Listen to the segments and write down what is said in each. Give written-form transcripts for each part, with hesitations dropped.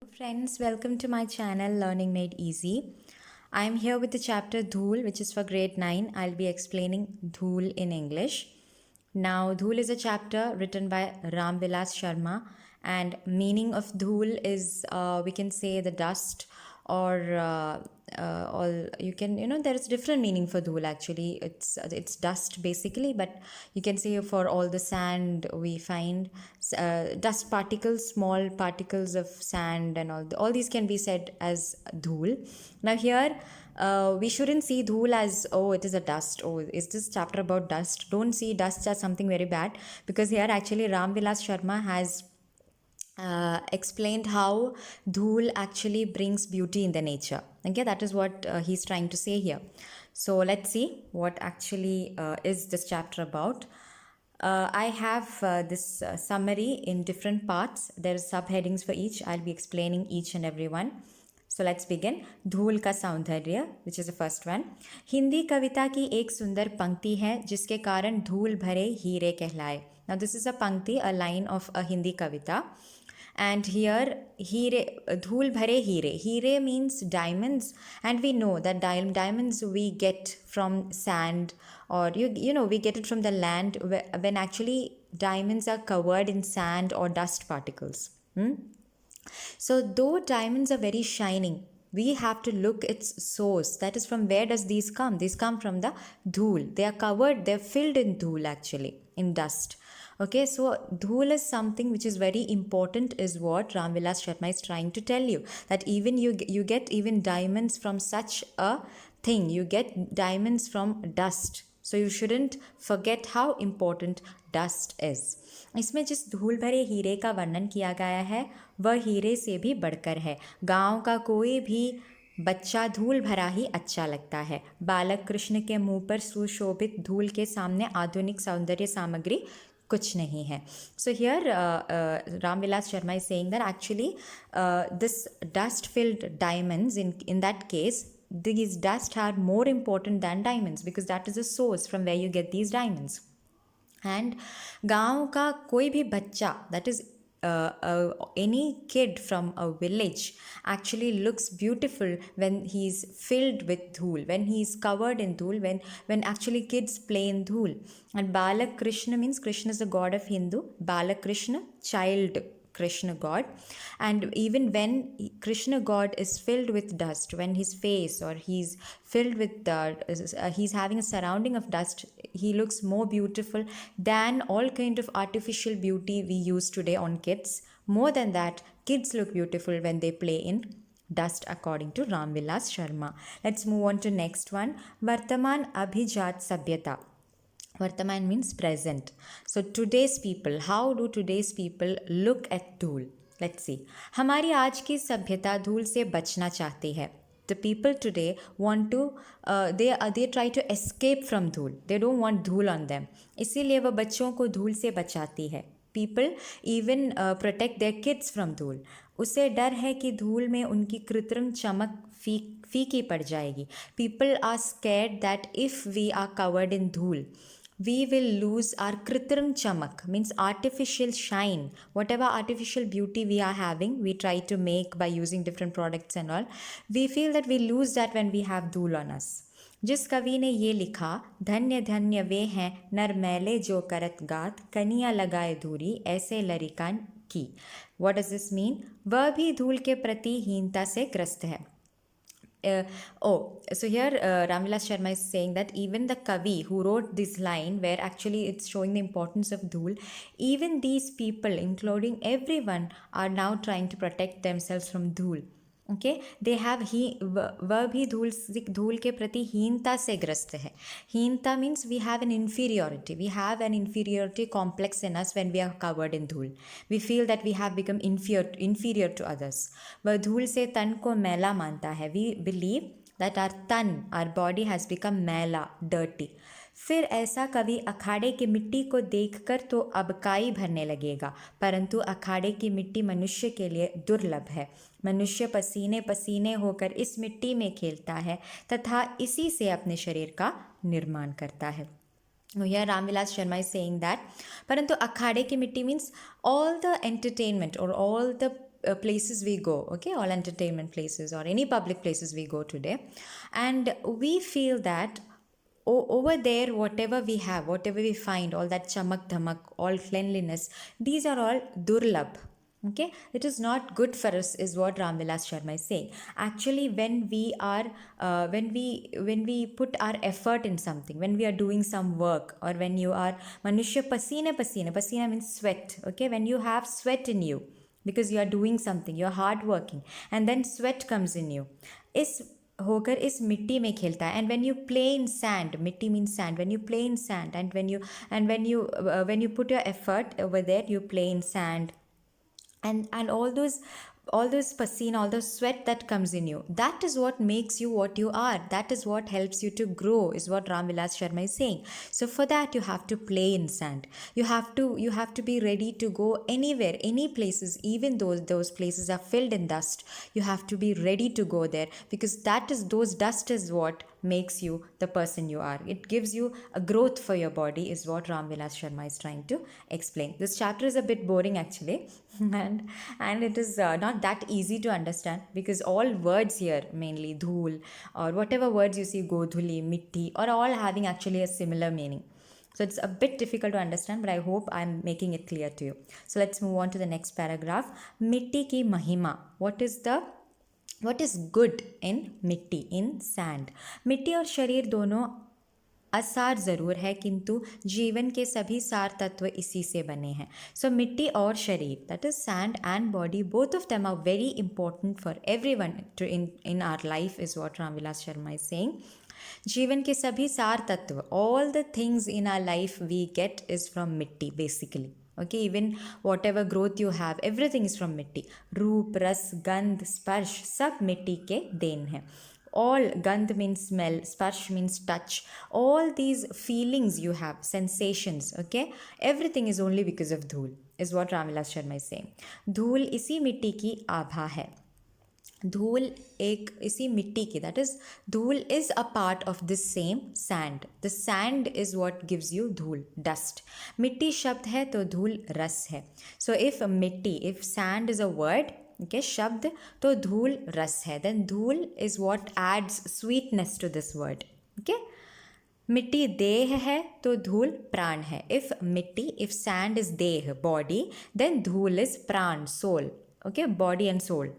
Friends, welcome to my channel Learning Made Easy. I am here with the chapter Dhool, which is for grade 9. I'll be explaining Dhool in English. Now, Dhool is a chapter written by Ram Vilas Sharma, and meaning of Dhool is we can say the dust or all you can there's different meaning for dhool. Actually, it's dust basically, but you can say for all the sand we find, dust particles, small particles of sand, and all these can be said as dhool. Now here, we shouldn't see dhool as, oh, it is a dust, oh, is this chapter about dust? Don't see dust as something very bad, because here actually Ram Vilas Sharma has explained how dhool actually brings beauty in the nature. Okay, that is what he's trying to say here. So let's see what actually is this chapter about. I have this summary in different parts. There are subheadings for each. I'll be explaining each and every one. So let's begin. धूल का सौंदर्य, which is the first one. Hindi कविता की एक सुंदर पंक्ति है जिसके कारण धूल भरे हीरे कहलाए. Now this is a pankti, a line of a Hindi kavita. And here, dhul bhare hire. Hire means diamonds, and we know that diamonds we get from sand, or we get it from the land when actually diamonds are covered in sand or dust particles. So though diamonds are very shining, we have to look its source. That is, from where does these come? These come from the dhool. They are covered, they're filled in dhool actually, in dust. Okay, so dhool is something which is very important, is what Ram Vilas Sharma is trying to tell you. That even you get even diamonds from such a thing. You get diamonds from dust. So you shouldn't forget how important dust is. इसमें जिस धूल भरे हीरे का वर्णन किया गया है वह हीरे से भी बढ़कर है. गांव का कोई भी बच्चा धूल भरा ही अच्छा लगता है. बालक कृष्ण के मुंह पर सुशोभित धूल के सामने आधुनिक सौंदर्य सामग्री कुछ नहीं है. So here Ram Vilas Sharma is saying that actually this dust filled diamonds, in that case these dust are more important than diamonds, because that is the source from where you get these diamonds. And गांव का कोई भी बच्चा, that is any kid from a village, actually looks beautiful when he's filled with dhool, when he's covered in dhool, when actually kids play in dhool. And Balak Krishna means Krishna is the god of Hindu. Balak Krishna, child Krishna god. And even when Krishna god is filled with dust, when his face or he's filled with he's having a surrounding of dust, he looks more beautiful than all kind of artificial beauty we use today on kids. More than that, kids look beautiful when they play in dust, according to Ram Vilas Sharma. Let's move on to next one. Vartaman Abhijat Sabhyata. Vartaman means present. So today's people, how do today's people look at धूल? Let's see. हमारी आज की सभ्यता धूल से बचना चाहती है. The people today want to, they try to escape from धूल. They don't want धूल on them. इसीलिए वह बच्चों को धूल से बचाती है. People even protect their kids from धूल. उसे डर है कि धूल में उनकी कृत्रिम चमक फीकी पड़ जाएगी. People are scared that if we are covered in धूल, we will lose our kritrim chamak, means artificial shine. Whatever artificial beauty we are having, we try to make by using different products and all, we feel that we lose that when we have धूल on us. जिस कवि ने ये लिखा, धन्य धन्य वे हैं नर मैले जो करत गात, कनिया लगाए धूरी ऐसे लरिकान की. What does this mean? वह भी धूल के प्रति हीनता से ग्रस्त है. So here Ram Vilas Sharma is saying that even the Kavi who wrote this line, where actually it's showing the importance of dhul, even these people, including everyone, are now trying to protect themselves from dhul. Okay, they have वह भी धूल के प्रति हीनता से ग्रस्त है. हीनता means we have an inferiority. We have an inferiority complex in us when we are covered in धूल. We feel that we have become inferior to others. वह धूल से तन को मैला मानता है. We believe that our tan, our body has become मैला, dirty. फिर ऐसा कवि अखाड़े की मिट्टी को देखकर तो अबकाई भरने लगेगा, परंतु अखाड़े की मिट्टी मनुष्य के लिए दुर्लभ है. मनुष्य पसीने पसीने होकर इस मिट्टी में खेलता है तथा इसी से अपने शरीर का निर्माण करता है. Here Ram Vilas Sharma is saying that, परंतु अखाड़े की मिट्टी means all the entertainment or all the places we go, okay, all entertainment places or any public places we go today, and we feel that over there, whatever we have, whatever we find, all that chamak dhamak, all cleanliness, these are all durlabh. Okay, it is not good for us, is what Ramvilas Sharma is saying. Actually, when we are, when we put our effort in something, when we are doing some work, or when you are manushya pasina means sweat. Okay, when you have sweat in you because you are doing something, you are hard working, and then sweat comes in you. इस होकर इस मिट्टी में खेलता है, and when you play in sand, मिट्टी means sand, when you play in sand, and when you put your effort over there, you play in sand, and all those pasina, all the sweat that comes in you, that is what makes you what you are, that is what helps you to grow, is what Ramvilas Sharma is saying. So for that you have to play in sand, you have to be ready to go anywhere, any places, even though those places are filled in dust. You have to be ready to go there, because those dust is what makes you the person you are. It gives you a growth for your body, is what Ramvilas Sharma is trying to explain. This chapter is a bit boring actually, and it is not that easy to understand, because all words here, mainly dhool or whatever words you see, godhuli, mitti, are all having actually a similar meaning. So it's a bit difficult to understand, but I hope I'm making it clear to you. So let's move on to the next paragraph. Mitti ki mahima. What is good in मिट्टी, in sand? मिट्टी और शरीर दोनों असार ज़रूर है, किंतु जीवन के सभी सार तत्व इसी से बने हैं. सो मिट्टी और शरीर, that is sand and body, both of them are very important for everyone too in our life, is what Ramvilas Sharma is saying. जीवन के सभी सार तत्व, all the things in our life we get is from मिट्टी basically. Okay, even whatever growth you have, everything is from मिट्टी. रूप, रस, गंध, स्पर्श, सब मिट्टी के देन है. All, gandh means smell, sparsh means touch, all these feelings you have, sensations, okay, everything is only because of धूल, is what Ramvilas Sharma is saying. धूल इसी मिट्टी की आभा है. धूल एक इसी मिट्टी की, दैट इज धूल is a part of this same sand. The sand is what gives you धूल, डस्ट. मिट्टी शब्द है तो धूल रस है. सो इफ मिट्टी, if sand is a word, okay, शब्द, तो धूल रस है, देन धूल is what adds sweetness to this word. Okay, मिट्टी देह है तो धूल प्राण है. इफ मिट्टी, इफ सैंड इज देह, बॉडी, देन धूल इज प्राण, soul. Okay, body and soul.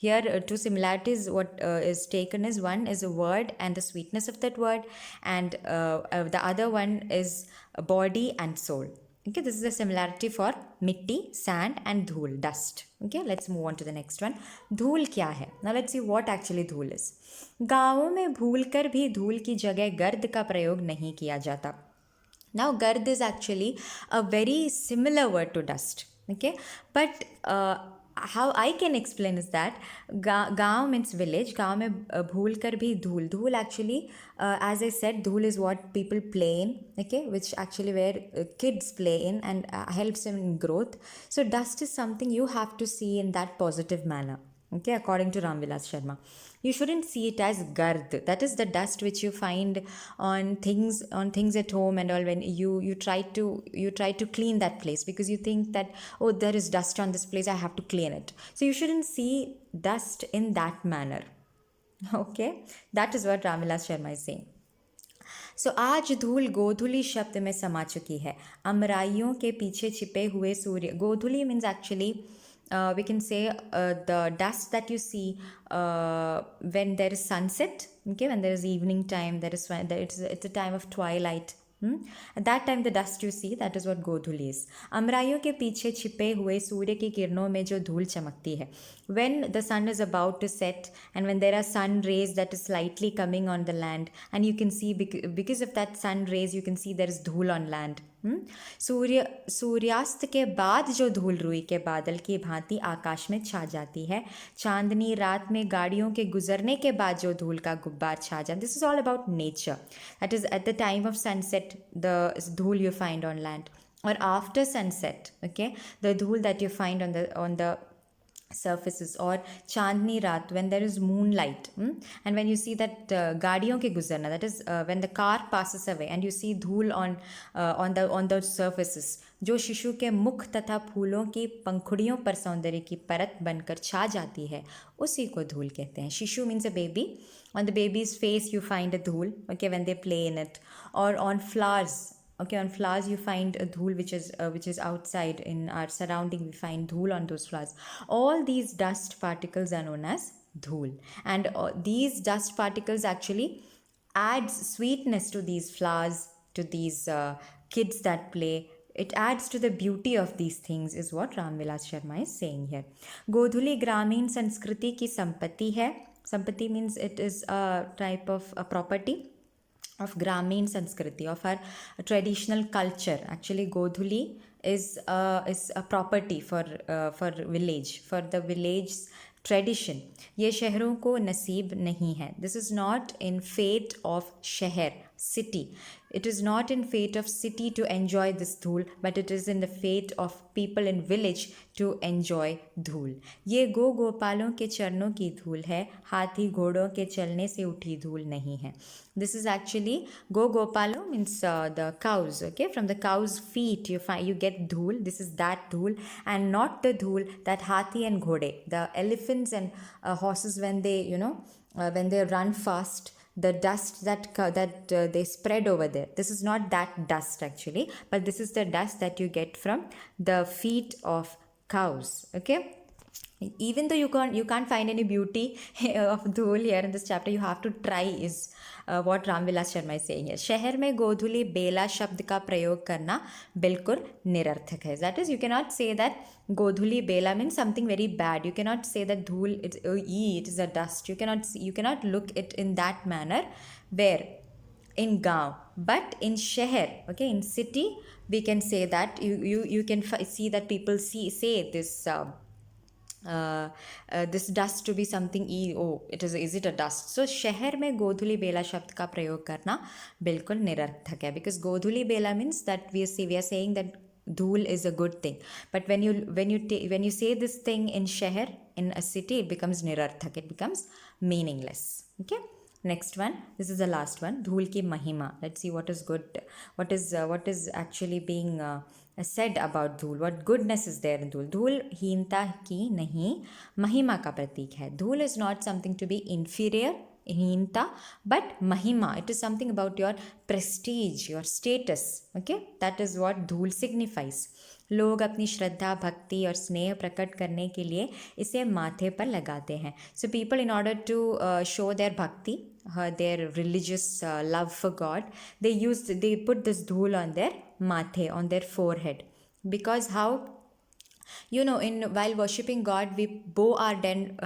Here two similarities what is taken is, one is a word and the sweetness of that word, and the other one is body and soul. Okay, this is a similarity for mitti, sand, and dhool, dust. Okay, let's move on to the next one. धूल क्या है? Now let's see what actually धूल is. गाँवों में भूल कर भी धूल की जगह गर्द का प्रयोग नहीं किया जाता. Now गर्द is actually a very similar word to dust. Okay, but how I can explain is that गाँव means village. गाँव में भूल कर भी धूल, धूल actually as I said, धूल is what people play in, okay, which actually where kids play in and helps them in growth. So dust is something you have to see in that positive manner. Okay, according to Ramvilas Sharma, you shouldn't see it as gard, that is the dust which you find on things at home and all, when you try to clean that place because you think that, oh, there is dust on this place, I have to clean it. So you shouldn't see dust in that manner. Okay, that is what Ramvilas Sharma is saying. सो आज धूल गोधुली शब्द में समा चुकी है. अमराइयों के पीछे छिपे हुए सूर्य. गोधुली means actually we can say the dust that you see when there is sunset. Okay, when there is evening time, it's a time of twilight. At that time the dust you see, that is what godhuli is. अमराइयों के पीछे छिपे हुए सूर्य की किरणों में जो धूल चमकती है. When the sun is about to set and when there are sun rays that is slightly coming on the land, and you can see because of that sun rays you can see there is धूल on land. सूर्यास्त के बाद जो धूल रुई के बादल की भांति आकाश में छा जाती है. चांदनी रात में गाड़ियों के गुजरने के बाद जो धूल का गुब्बार छा जाता. This is all about nature. That is at the time of sunset the धूल you find on land, or after sunset, okay, the धूल that you find on the surfaces, or chandni raat, when there is moonlight, and when you see that gaadiyon ke guzarna, that is when the car passes away and you see धूल on the surfaces, जो शिशु के मुख तथा फूलों की पंखुड़ियों पर सौंदर्य की परत बनकर छा जाती है, उसी को धूल कहते हैं. शिशु means a baby. On the baby's face you find a धूल, okay, when they play in it, or on flowers. Okay, on flowers you find a dhool which is outside in our surrounding. We find dhool on those flowers. All these dust particles are known as dhool, and these dust particles actually adds sweetness to these flowers, to these kids that play. It adds to the beauty of these things, is what Ramvilas Sharma is saying here. Godhuli Gramin Sanskriti ki sampatti hai. Sampatti means it is a type of a property of Gramin Sanskriti, of our traditional culture. Actually, Godhuli is a property for village, for the village's tradition. ये शहरों को नसीब नहीं है. This is not in fate of शहर, city. It is not in fate of city to enjoy this धूल, but it is in the fate of people in village to enjoy धूल. ये गो गोपालों के चरणों की धूल है, हाथी घोड़ों के चलने से उठी धूल नहीं है. This is actually go gopalo means the cows. Okay, from the cows' feet you get dhul. This is that dhul, and not the dhul that hathi and ghode, the elephants and horses, when they when they run fast, the dust that they spread over there. This is not that dust actually, but this is the dust that you get from the feet of cows. Okay. Even though you can't find any beauty of धूल here in this chapter, you have to try, is what Ramvilas Sharma is saying here. शहर में गोधूली बेला शब्द का प्रयोग करना बिल्कुल निरर्थक है. That is, you cannot say that गोधूली Bela means something very bad. You cannot say that धूल it is a dust. You cannot look it in that manner. Where in गांव, but in शहर, okay, in city, we can say that you can see that people say this. This dust to be something is it a dust. So शहर में गोधूली बेला शब्द का प्रयोग करना बिल्कुल निरर्थक है, because गोधूली Bela means that we are saying that धूल is a good thing, but when you say this thing in शहर, in a city, it becomes nirarthak, it becomes meaningless. Okay, next one, this is the last one, धूल की महिमा. Let's see what is good, what is actually being said about धूल. What goodness is there in धूल? धूल हीनता की नहीं, महिमा का प्रतीक है. धूल is not something to be inferior, हीनता, but महिमा, it is something about your prestige, your status. Okay, that is what धूल signifies. लोग अपनी श्रद्धा, भक्ति और स्नेह प्रकट करने के लिए इसे माथे पर लगाते हैं. So people, in order to show their bhakti, their religious love for God, they put this dhul on their mathe, on their forehead. Because how, while worshipping God, we bow our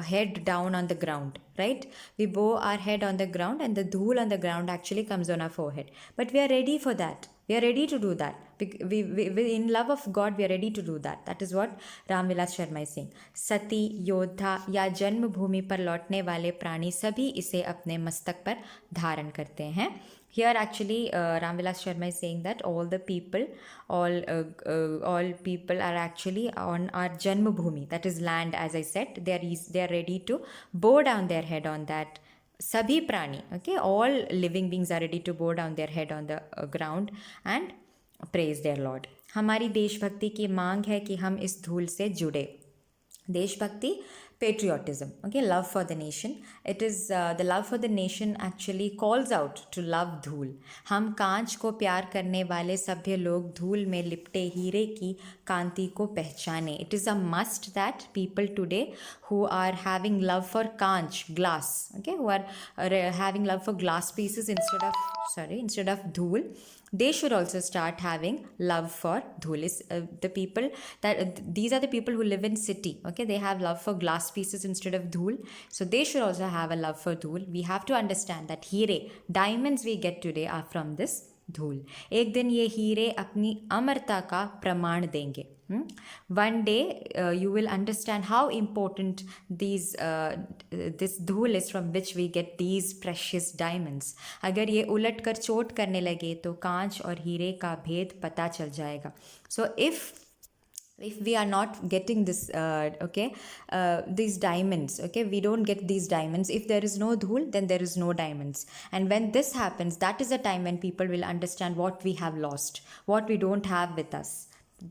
head down on the ground, right? We bow our head on the ground, and the dhul on the ground actually comes on our forehead. But we are ready for that. We are ready to do that. We in love of God, we are ready to do that. That is what Ramvilas Sharma is saying. सती, योद्धा या जन्मभूमि पर लौटने वाले प्राणी सभी इसे अपने मस्तक पर धारण करते हैं. Here actually Ramvilas Sharma is saying that all people are actually on our Janmabhumi, that is land, as I said. They are ready to bow down their head on that. Sabhi prani, okay, all living beings are ready to bow down their head on the ground and praise their Lord. हमारी देशभक्ति की मांग है कि हम इस धूल से जुड़े. देशभक्ति, patriotism, okay, love for the nation. It is the love for the nation actually calls out to love धूल. हम कांच को प्यार करने वाले सभ्य लोग धूल में लिपटे हीरे की कांति को पहचाने. It is a must that people today who are having love for कांच, glass, okay, who are having love for glass pieces instead of धूल, they should also start having love for dhul. These are the people who live in city, okay, they have love for glass pieces instead of dhul, so they should also have a love for dhul. We have to understand that हीरे, diamonds we get today are from this धूल. एक दिन ये हीरे अपनी अमरता का प्रमाण देंगे. One day you will understand how important this धूल is from which we get these precious diamonds. अगर ये उलट कर चोट करने लगे तो कांच और हीरे का भेद पता चल जाएगा. So if if we are not getting this these diamonds, okay, we don't get these diamonds. If there is no dhul, then there is no diamonds. And when this happens, that is the time when people will understand what we have lost, what we don't have with us.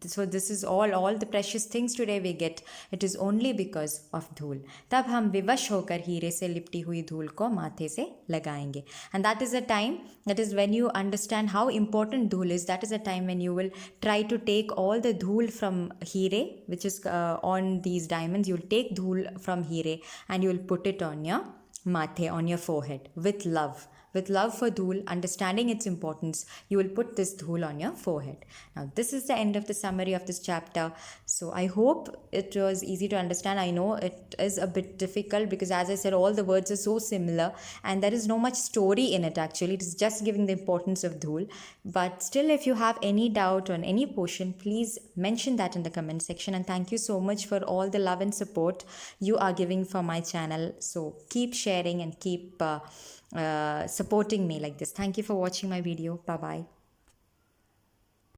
So this is all the precious things today we get, it is only because of धूल. तब हम विवश होकर हीरे से लिपटी हुई धूल को माथे से लगाएंगे. And that is the time, that is when you understand how important dhul is, that is the time when you will try to take all the dhul from heere, which is on these diamonds. You will take dhul from heere and you will put it on your mathe, on your forehead, with love. With love for dhul, understanding its importance, you will put this dhul on your forehead. Now, this is the end of the summary of this chapter. So, I hope it was easy to understand. I know it is a bit difficult because, as I said, all the words are so similar and there is no much story in it actually. It is just giving the importance of dhul. But still, if you have any doubt on any portion, please mention that in the comment section. And thank you so much for all the love and support you are giving for my channel. So, keep sharing and keep supporting me like this. Thank you for watching my video. Bye bye.